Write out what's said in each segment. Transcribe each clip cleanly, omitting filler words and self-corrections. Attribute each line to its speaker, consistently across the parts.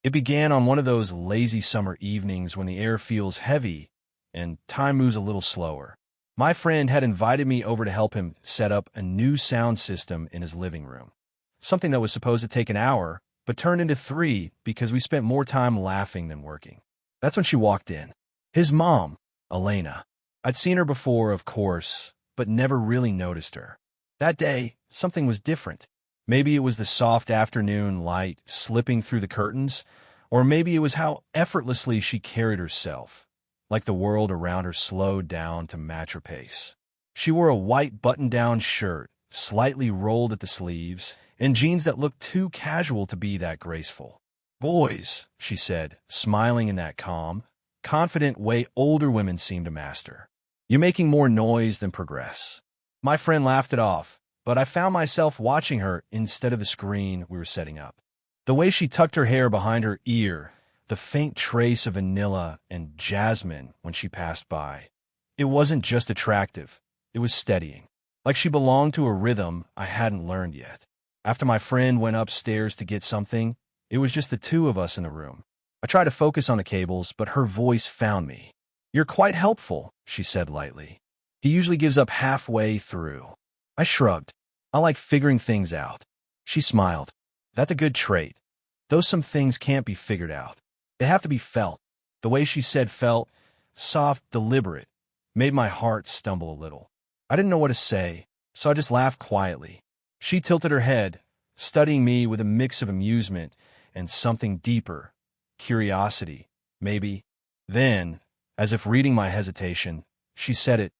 Speaker 1: It began on one of those lazy summer evenings when the air feels heavy and time moves a little slower. My friend had invited me over to help him set up a new sound system in his living room. Something that was supposed to take an hour, but turned into 3 because we spent more time laughing than working. That's when she walked in. His mom, Elena. I'd seen her before, of course, but never really noticed her. That day, something was different. Maybe it was the soft afternoon light slipping through the curtains, or maybe it was how effortlessly she carried herself, like the world around her slowed down to match her pace. She wore a white button-down shirt, slightly rolled at the sleeves, and jeans that looked too casual to be that graceful. "Boys," she said, smiling in that calm, confident way older women seem to master. "You're making more noise than progress." My friend laughed it off, but I found myself watching her instead of the screen we were setting up. The way she tucked her hair behind her ear, the faint trace of vanilla and jasmine when she passed by. It wasn't just attractive, it was steadying. Like she belonged to a rhythm I hadn't learned yet. After my friend went upstairs to get something, it was just the two of us in the room. I tried to focus on the cables, but her voice found me. "You're quite helpful," she said lightly. "He usually gives up halfway through." I shrugged. "I like figuring things out." She smiled. "That's a good trait. Though some things can't be figured out. They have to be felt." The way she said felt, soft, deliberate, made my heart stumble a little. I didn't know what to say, so I just laughed quietly. She tilted her head, studying me with a mix of amusement and something deeper. Curiosity, maybe. Then, as if reading my hesitation, she said it.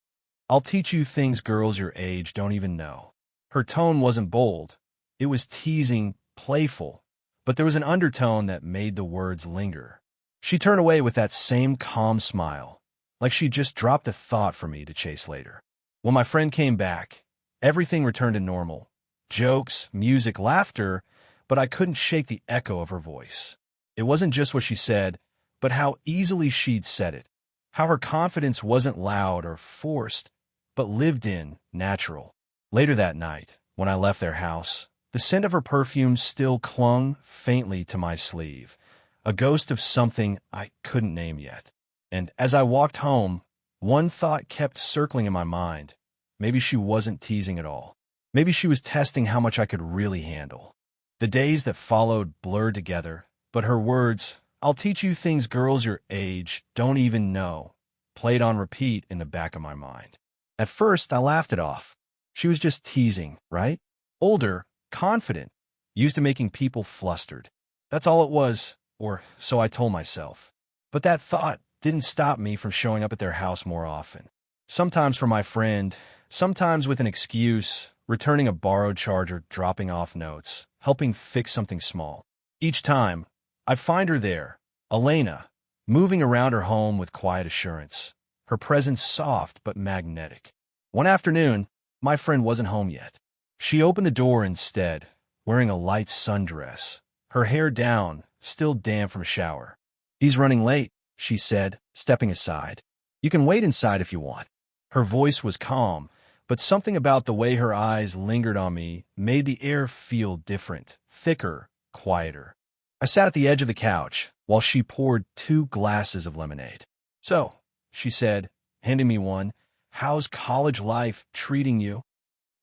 Speaker 1: "I'll teach you things girls your age don't even know." Her tone wasn't bold. It was teasing, playful, but there was an undertone that made the words linger. She turned away with that same calm smile, like she'd just dropped a thought for me to chase later. When my friend came back, everything returned to normal. Jokes, music, laughter, but I couldn't shake the echo of her voice. It wasn't just what she said, but how easily she'd said it. How her confidence wasn't loud or forced, but lived in, natural. Later that night, when I left their house, the scent of her perfume still clung faintly to my sleeve, a ghost of something I couldn't name yet. And as I walked home, one thought kept circling in my mind. Maybe she wasn't teasing at all. Maybe she was testing how much I could really handle. The days that followed blurred together, but her words, "I'll teach you things girls your age don't even know," played on repeat in the back of my mind. At first, I laughed it off. She was just teasing, right? Older, confident, used to making people flustered. That's all it was, or so I told myself. But that thought didn't stop me from showing up at their house more often. Sometimes for my friend, sometimes with an excuse, returning a borrowed charger, dropping off notes, helping fix something small. Each time, I'd find her there, Elena, moving around her home with quiet assurance, her presence soft but magnetic. One afternoon, my friend wasn't home yet. She opened the door instead, wearing a light sundress, her hair down, still damp from a shower. "He's running late," she said, stepping aside. "You can wait inside if you want." Her voice was calm, but something about the way her eyes lingered on me made the air feel different, thicker, quieter. I sat at the edge of the couch while she poured 2 glasses of lemonade. "So," she said, handing me one, "how's college life treating you?"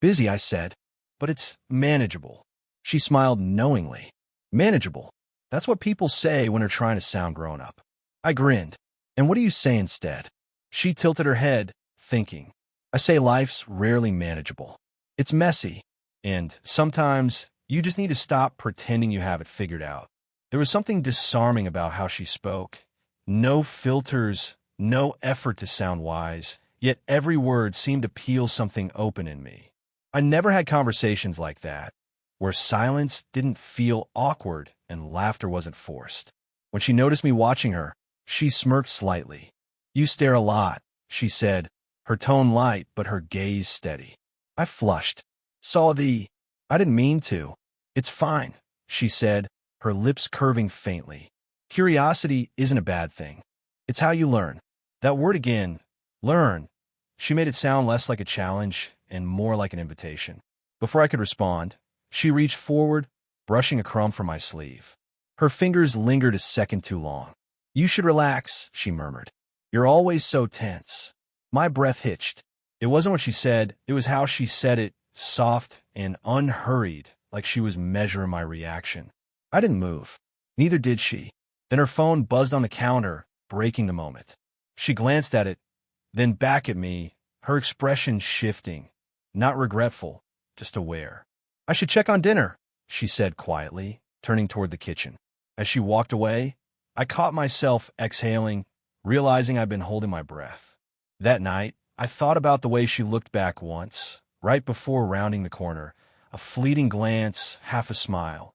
Speaker 1: "Busy," I said, "but it's manageable." She smiled knowingly. "Manageable? That's what people say when they're trying to sound grown up." I grinned. "And what do you say instead?" She tilted her head, thinking. "I say life's rarely manageable. It's messy, and sometimes you just need to stop pretending you have it figured out." There was something disarming about how she spoke. No filters, no effort to sound wise, yet every word seemed to peel something open in me. I never had conversations like that, where silence didn't feel awkward and laughter wasn't forced. When she noticed me watching her, she smirked slightly. "You stare a lot," she said, her tone light but her gaze steady. I flushed. I didn't mean to." "It's fine," she said, her lips curving faintly. "Curiosity isn't a bad thing. It's how you learn." That word again, learn. She made it sound less like a challenge and more like an invitation. Before I could respond, she reached forward, brushing a crumb from my sleeve. Her fingers lingered a second too long. "You should relax," she murmured. "You're always so tense." My breath hitched. It wasn't what she said, it was how she said it, soft and unhurried, like she was measuring my reaction. I didn't move. Neither did she. Then her phone buzzed on the counter, breaking the moment. She glanced at it, then back at me, her expression shifting. Not regretful, just aware. "I should check on dinner," she said quietly, turning toward the kitchen. As she walked away, I caught myself exhaling, realizing I'd been holding my breath. That night, I thought about the way she looked back once, right before rounding the corner, a fleeting glance, half a smile.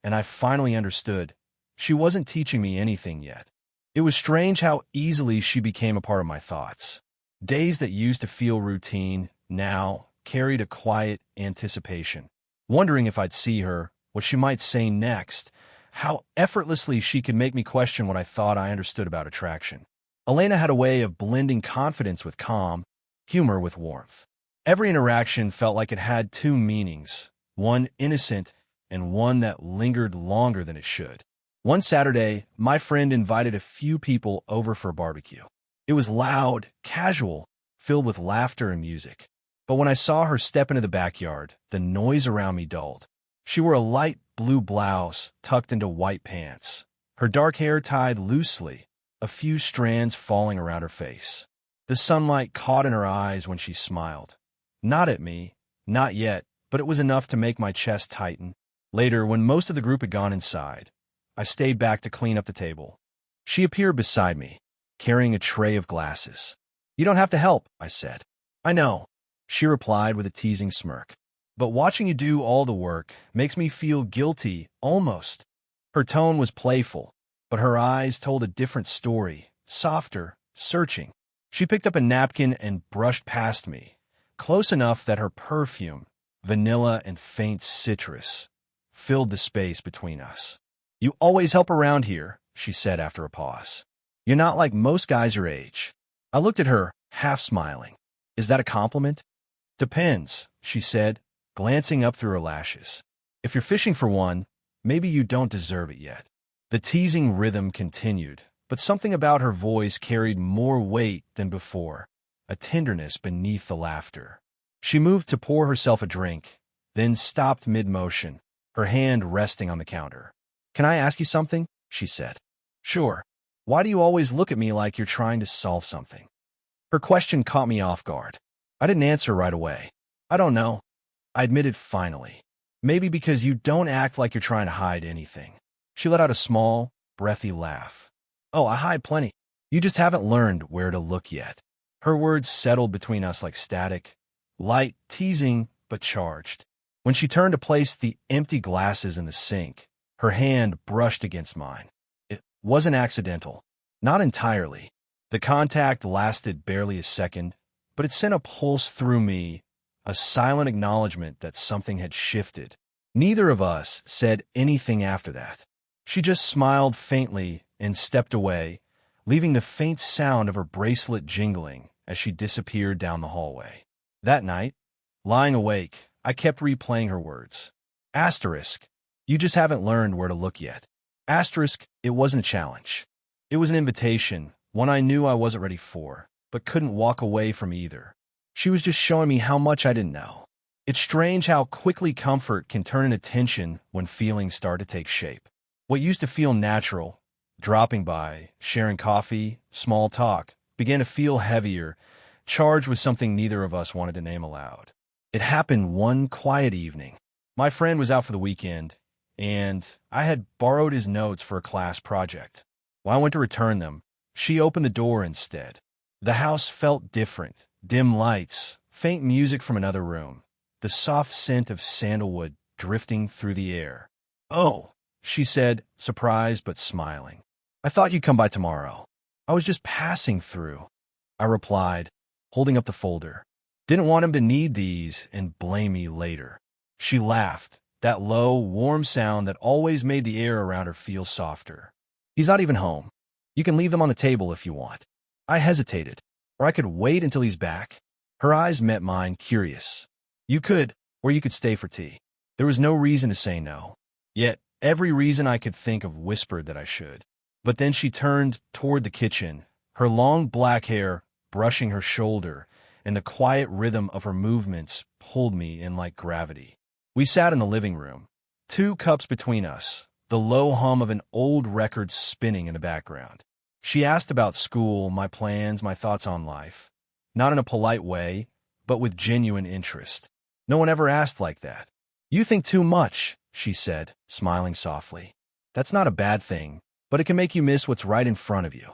Speaker 1: And I finally understood. She wasn't teaching me anything yet. It was strange how easily she became a part of my thoughts. Days that used to feel routine now carried a quiet anticipation, wondering if I'd see her, what she might say next, how effortlessly she could make me question what I thought I understood about attraction. Elena had a way of blending confidence with calm, humor with warmth. Every interaction felt like it had two meanings, one innocent and one that lingered longer than it should. One Saturday, my friend invited a few people over for a barbecue. It was loud, casual, filled with laughter and music. But when I saw her step into the backyard, the noise around me dulled. She wore a light blue blouse tucked into white pants, her dark hair tied loosely, a few strands falling around her face. The sunlight caught in her eyes when she smiled. Not at me, not yet, but it was enough to make my chest tighten. Later, when most of the group had gone inside, I stayed back to clean up the table. She appeared beside me, carrying a tray of glasses. "You don't have to help," I said. "I know," she replied with a teasing smirk. "But watching you do all the work makes me feel guilty, almost." Her tone was playful, but her eyes told a different story, softer, searching. She picked up a napkin and brushed past me, close enough that her perfume, vanilla and faint citrus, filled the space between us. "You always help around here," she said after a pause. "You're not like most guys your age." I looked at her, half smiling. "Is that a compliment?" "Depends," she said, glancing up through her lashes. "If you're fishing for one, maybe you don't deserve it yet." The teasing rhythm continued, but something about her voice carried more weight than before, a tenderness beneath the laughter. She moved to pour herself a drink, then stopped mid-motion, her hand resting on the counter. "Can I ask you something?" she said. "Sure. Why do you always look at me like you're trying to solve something?" Her question caught me off guard. I didn't answer right away. "I don't know," I admitted finally. "Maybe because you don't act like you're trying to hide anything." She let out a small, breathy laugh. "Oh, I hide plenty. You just haven't learned where to look yet." Her words settled between us like static, light, teasing, but charged. When she turned to place the empty glasses in the sink, her hand brushed against mine. It wasn't accidental. Not entirely. The contact lasted barely a second, but it sent a pulse through me, a silent acknowledgement that something had shifted. Neither of us said anything after that. She just smiled faintly and stepped away, leaving the faint sound of her bracelet jingling as she disappeared down the hallway. That night, lying awake, I kept replaying her words. Asterisk, you just haven't learned where to look yet. Asterisk, it wasn't a challenge. It was an invitation, one I knew I wasn't ready for, but couldn't walk away from either. She was just showing me how much I didn't know. It's strange how quickly comfort can turn into tension when feelings start to take shape. What used to feel natural, dropping by, sharing coffee, small talk, began to feel heavier, charged with something neither of us wanted to name aloud. It happened one quiet evening. My friend was out for the weekend, and I had borrowed his notes for a class project. When I went to return them, she opened the door instead. The house felt different. Dim lights, faint music from another room, the soft scent of sandalwood drifting through the air. "Oh," she said, surprised but smiling. "I thought you'd come by tomorrow." "I was just passing through," I replied, holding up the folder. "Didn't want him to need these and blame me later." She laughed, that low, warm sound that always made the air around her feel softer. "He's not even home. You can leave them on the table if you want." I hesitated. "Or I could wait until he's back." Her eyes met mine, curious. "You could, or you could stay for tea." There was no reason to say no. Yet, Every reason I could think of whispered that I should. But then she turned toward the kitchen, her long black hair brushing her shoulder, and the quiet rhythm of her movements pulled me in like gravity. We sat in the living room, 2 cups between us, the low hum of an old record spinning in the background. She asked about school, my plans, my thoughts on life. Not in a polite way, but with genuine interest. No one ever asked like that. "You think too much," she said, smiling softly. "That's not a bad thing, but it can make you miss what's right in front of you."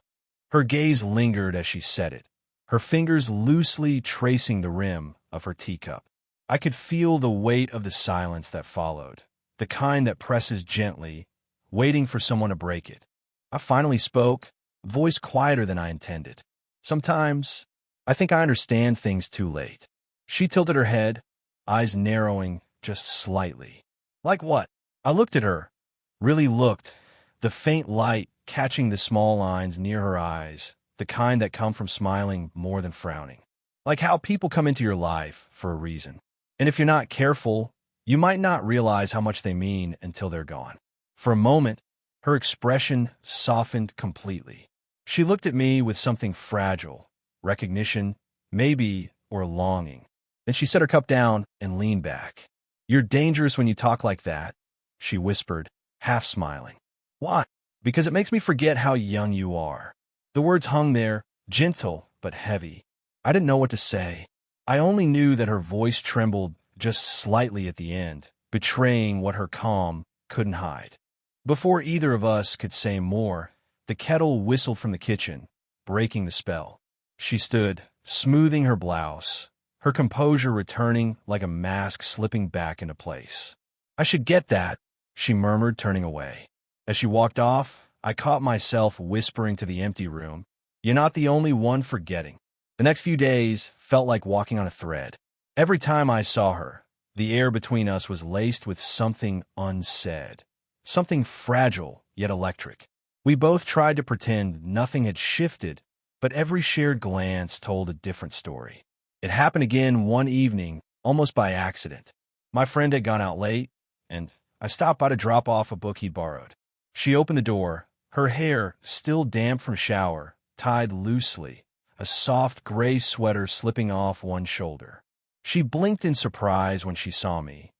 Speaker 1: Her gaze lingered as she said it, her fingers loosely tracing the rim of her teacup. I could feel the weight of the silence that followed, the kind that presses gently, waiting for someone to break it. I finally spoke, voice quieter than I intended. "Sometimes, I think I understand things too late." She tilted her head, eyes narrowing just slightly. "Like what?" I looked at her, really looked, the faint light catching the small lines near her eyes, the kind that come from smiling more than frowning. "Like how people come into your life for a reason. And if you're not careful, you might not realize how much they mean until they're gone." For a moment, her expression softened completely. She looked at me with something fragile, recognition, maybe, or longing. Then she set her cup down and leaned back. "You're dangerous when you talk like that," she whispered, half smiling. "Why?" "Because it makes me forget how young you are." The words hung there, gentle but heavy. I didn't know what to say. I only knew that her voice trembled just slightly at the end, betraying what her calm couldn't hide. Before either of us could say more, the kettle whistled from the kitchen, breaking the spell. She stood, smoothing her blouse, her composure returning like a mask slipping back into place. "I should get that," she murmured, turning away. As she walked off, I caught myself whispering to the empty room, "You're not the only one forgetting." The next few days felt like walking on a thread. Every time I saw her, the air between us was laced with something unsaid, something fragile yet electric. We both tried to pretend nothing had shifted, but every shared glance told a different story. It happened again one evening, almost by accident. My friend had gone out late, and I stopped by to drop off a book he'd borrowed. She opened the door, her hair, still damp from shower, tied loosely, a soft gray sweater slipping off one shoulder. She blinked in surprise when she saw me,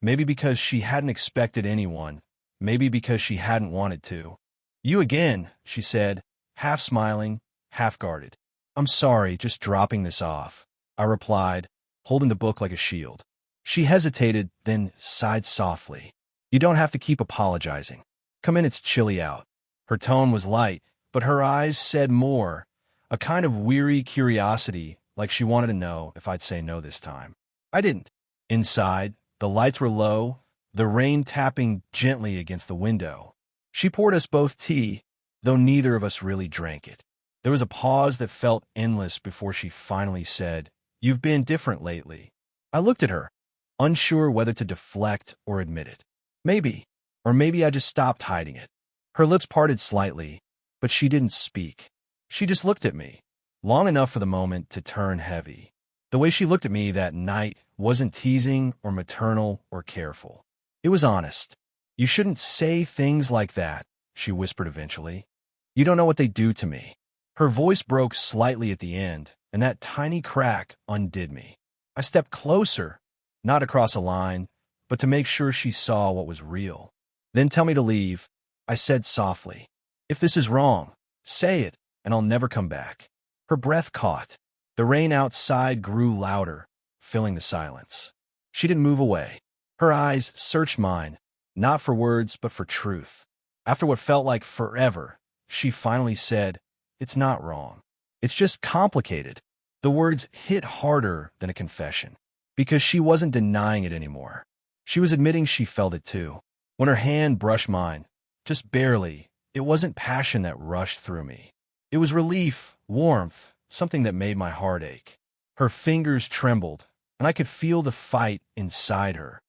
Speaker 1: maybe because she hadn't expected anyone, maybe because she hadn't wanted to. "You again," she said, half smiling, half guarded. "I'm sorry, just dropping this off," I replied, holding the book like a shield. She hesitated, then sighed softly. "You don't have to keep apologizing. Come in, it's chilly out." Her tone was light, but her eyes said more, a kind of weary curiosity, like she wanted to know if I'd say no this time. I didn't. Inside, the lights were low, the rain tapping gently against the window. She poured us both tea, though neither of us really drank it. There was a pause that felt endless before she finally said, "You've been different lately." I looked at her, unsure whether to deflect or admit it. Maybe, or maybe I just stopped hiding it. Her lips parted slightly, but she didn't speak. She just looked at me, long enough for the moment to turn heavy. The way she looked at me that night wasn't teasing or maternal or careful. It was honest. "You shouldn't say things like that," she whispered eventually. "You don't know what they do to me." Her voice broke slightly at the end, and that tiny crack undid me. I stepped closer, not across a line, but to make sure she saw what was real. "Then tell me to leave," I said softly. "If this is wrong, say it, and I'll never come back." Her breath caught. The rain outside grew louder, filling the silence. She didn't move away. Her eyes searched mine, not for words, but for truth. After what felt like forever, she finally said, "It's not wrong. It's just complicated." The words hit harder than a confession, because she wasn't denying it anymore. She was admitting she felt it too. When her hand brushed mine, just barely, it wasn't passion that rushed through me. It was relief, warmth, something that made my heart ache. Her fingers trembled, and I could feel the fight inside her,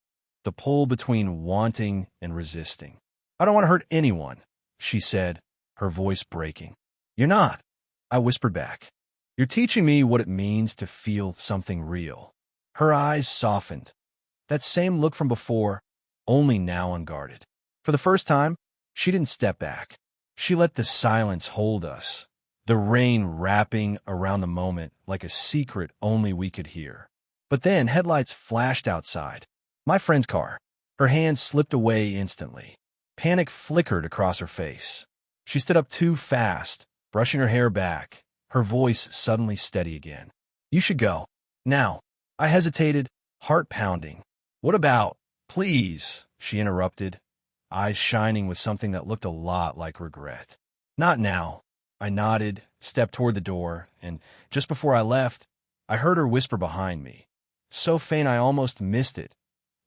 Speaker 1: the pull between wanting and resisting. "I don't want to hurt anyone," she said, her voice breaking. "You're not," I whispered back. "You're teaching me what it means to feel something real." Her eyes softened. That same look from before, only now unguarded. For the first time, she didn't step back. She let the silence hold us, the rain wrapping around the moment like a secret only we could hear. But then headlights flashed outside. My friend's car. Her hand slipped away instantly. Panic flickered across her face. She stood up too fast, brushing her hair back, her voice suddenly steady again. You should go. Now. I hesitated, heart pounding. What about? Please, she interrupted, eyes shining with something that looked a lot like regret. Not now. I nodded, stepped toward the door, and just before I left, I heard her whisper behind me. So faint I almost missed it.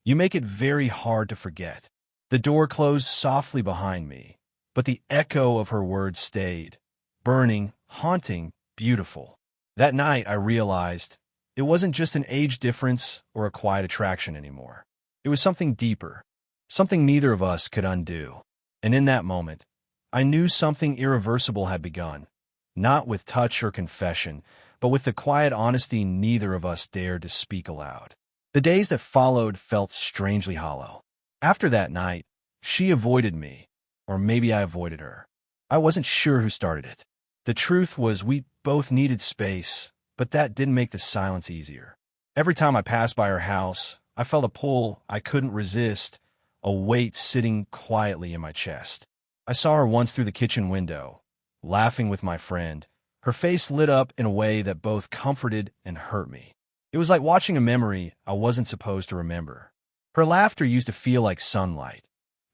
Speaker 1: You make it very hard to forget. The door closed softly behind me, but the echo of her words stayed, burning, haunting, beautiful. That night I realized it wasn't just an age difference or a quiet attraction anymore. It was something deeper, something neither of us could undo. And in that moment, I knew something irreversible had begun, not with touch or confession, but with the quiet honesty neither of us dared to speak aloud. The days that followed felt strangely hollow. After that night, she avoided me, or maybe I avoided her. I wasn't sure who started it. The truth was we both needed space, but that didn't make the silence easier. Every time I passed by her house, I felt a pull I couldn't resist, a weight sitting quietly in my chest. I saw her once through the kitchen window, laughing with my friend. Her face lit up in a way that both comforted and hurt me. It was like watching a memory I wasn't supposed to remember. Her laughter used to feel like sunlight.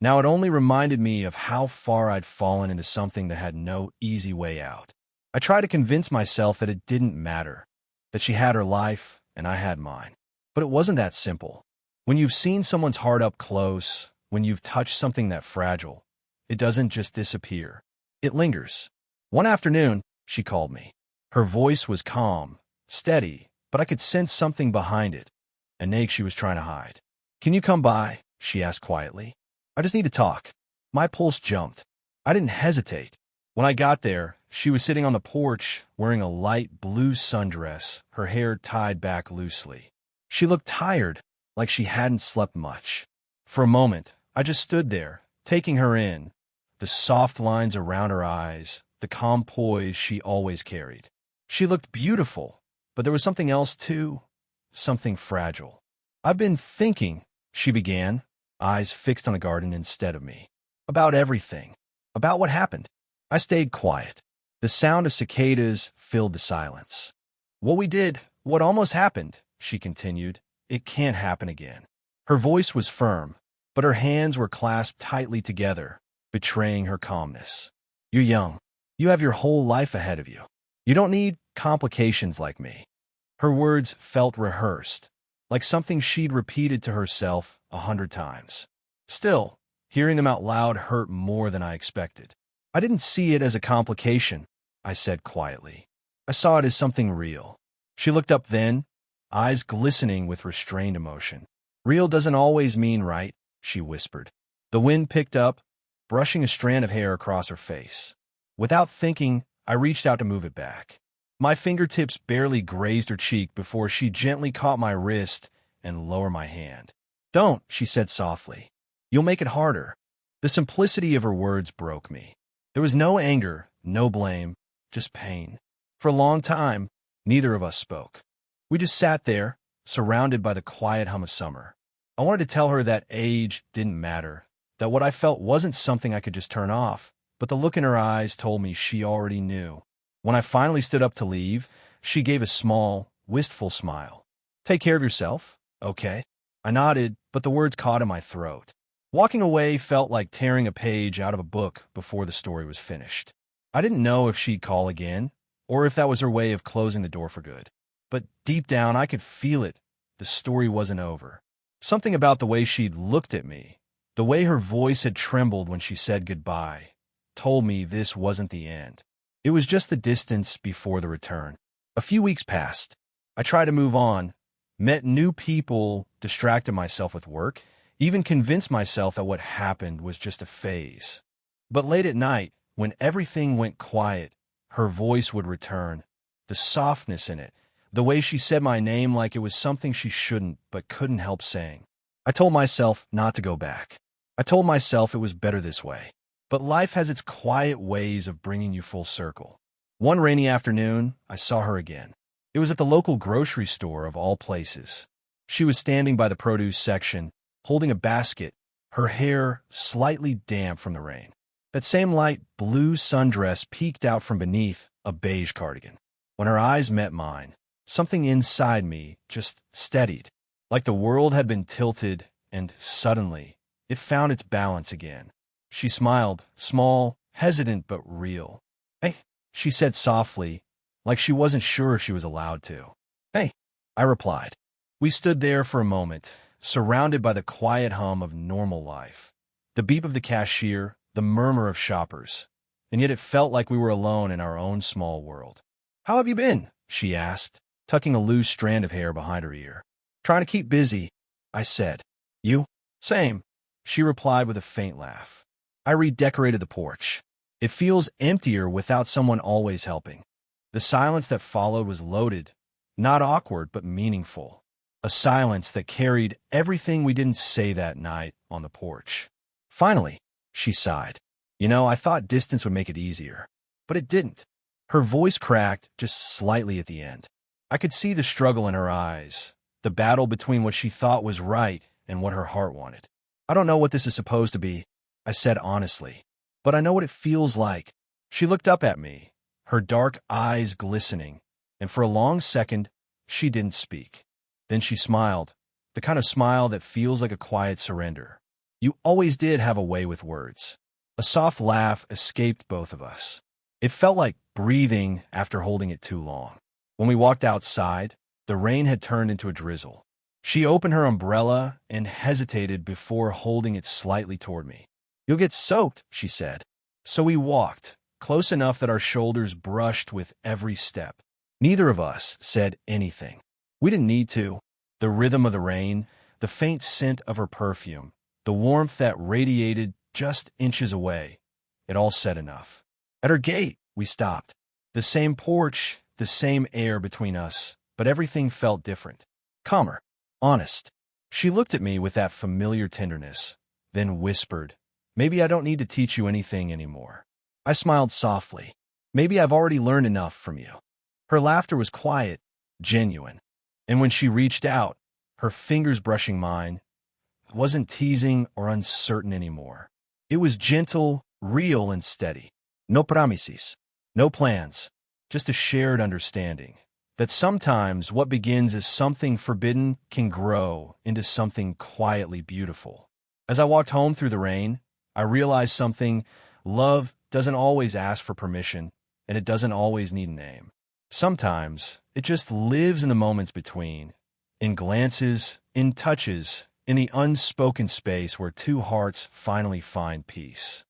Speaker 1: Now it only reminded me of how far I'd fallen into something that had no easy way out. I tried to convince myself that it didn't matter, that she had her life and I had mine. But it wasn't that simple. When you've seen someone's heart up close, when you've touched something that fragile, it doesn't just disappear. It lingers. One afternoon, she called me. Her voice was calm, steady, but I could sense something behind it, an ache she was trying to hide. Can you come by? She asked quietly. I just need to talk. My pulse jumped. I didn't hesitate. When I got there, she was sitting on the porch wearing a light blue sundress, her hair tied back loosely. She looked tired, like she hadn't slept much. For a moment, I just stood there, taking her in, the soft lines around her eyes, the calm poise she always carried. She looked beautiful, but there was something else too, something fragile. I've been thinking, she began, eyes fixed on the garden instead of me. About everything. About what happened. I stayed quiet. The sound of cicadas filled the silence. What we did, what almost happened, she continued, it can't happen again. Her voice was firm, but her hands were clasped tightly together, betraying her calmness. You're young. You have your whole life ahead of you. You don't need complications like me. Her words felt rehearsed, like something she'd repeated to herself 100 times. Still, hearing them out loud hurt more than I expected. I didn't see it as a complication, I said quietly. I saw it as something real. She looked up then, eyes glistening with restrained emotion. Real doesn't always mean right, she whispered. The wind picked up, brushing a strand of hair across her face. Without thinking, I reached out to move it back. My fingertips barely grazed her cheek before she gently caught my wrist and lowered my hand. Don't, she said softly. You'll make it harder. The simplicity of her words broke me. There was no anger, no blame, just pain. For a long time, neither of us spoke. We just sat there, surrounded by the quiet hum of summer. I wanted to tell her that age didn't matter, that what I felt wasn't something I could just turn off, but the look in her eyes told me she already knew. When I finally stood up to leave, she gave a small, wistful smile. Take care of yourself, okay? I nodded, but the words caught in my throat. Walking away felt like tearing a page out of a book before the story was finished. I didn't know if she'd call again, or if that was her way of closing the door for good. But deep down, I could feel it. The story wasn't over. Something about the way she'd looked at me, the way her voice had trembled when she said goodbye, told me this wasn't the end. It was just the distance before the return. A few weeks passed. I tried to move on, met new people, distracted myself with work, even convinced myself that what happened was just a phase. But late at night, when everything went quiet, her voice would return, the softness in it, the way she said my name like it was something she shouldn't but couldn't help saying. I told myself not to go back. I told myself it was better this way. But life has its quiet ways of bringing you full circle. One rainy afternoon, I saw her again. It was at the local grocery store of all places. She was standing by the produce section, holding a basket, her hair slightly damp from the rain. That same light blue sundress peeked out from beneath a beige cardigan. When her eyes met mine, something inside me just steadied, like the world had been tilted, and suddenly, it found its balance again. She smiled, small, hesitant but real. "Hey," she said softly, like she wasn't sure if she was allowed to. "Hey," I replied. We stood there for a moment, surrounded by the quiet hum of normal life. The beep of the cashier, the murmur of shoppers, and yet it felt like we were alone in our own small world. "How have you been?" she asked, tucking a loose strand of hair behind her ear. "Trying to keep busy," I said. "You?" "Same," she replied with a faint laugh. I redecorated the porch. It feels emptier without someone always helping. The silence that followed was loaded, not awkward but meaningful. A silence that carried everything we didn't say that night on the porch. "Finally," she sighed. I thought distance would make it easier. But it didn't." Her voice cracked just slightly at the end. I could see the struggle in her eyes, the battle between what she thought was right and what her heart wanted. "I don't know what this is supposed to be," I said honestly, "but I know what it feels like." She looked up at me, her dark eyes glistening, and for a long second, she didn't speak. Then she smiled, the kind of smile that feels like a quiet surrender. "You always did have a way with words." A soft laugh escaped both of us. It felt like breathing after holding it too long. When we walked outside, the rain had turned into a drizzle. She opened her umbrella and hesitated before holding it slightly toward me. "You'll get soaked," she said. So we walked, close enough that our shoulders brushed with every step. Neither of us said anything. We didn't need to. The rhythm of the rain, the faint scent of her perfume, the warmth that radiated just inches away, it all said enough. At her gate, we stopped. The same porch, the same air between us, but everything felt different. Calmer, honest. She looked at me with that familiar tenderness, then whispered, "Maybe I don't need to teach you anything anymore." I smiled softly. "Maybe I've already learned enough from you." Her laughter was quiet, genuine. And when she reached out, her fingers brushing mine, it wasn't teasing or uncertain anymore. It was gentle, real, and steady. No promises, no plans, just a shared understanding that sometimes what begins as something forbidden can grow into something quietly beautiful. As I walked home through the rain, I realized something: love doesn't always ask for permission, and it doesn't always need a name. Sometimes it just lives in the moments between, in glances, in touches, in the unspoken space where two hearts finally find peace.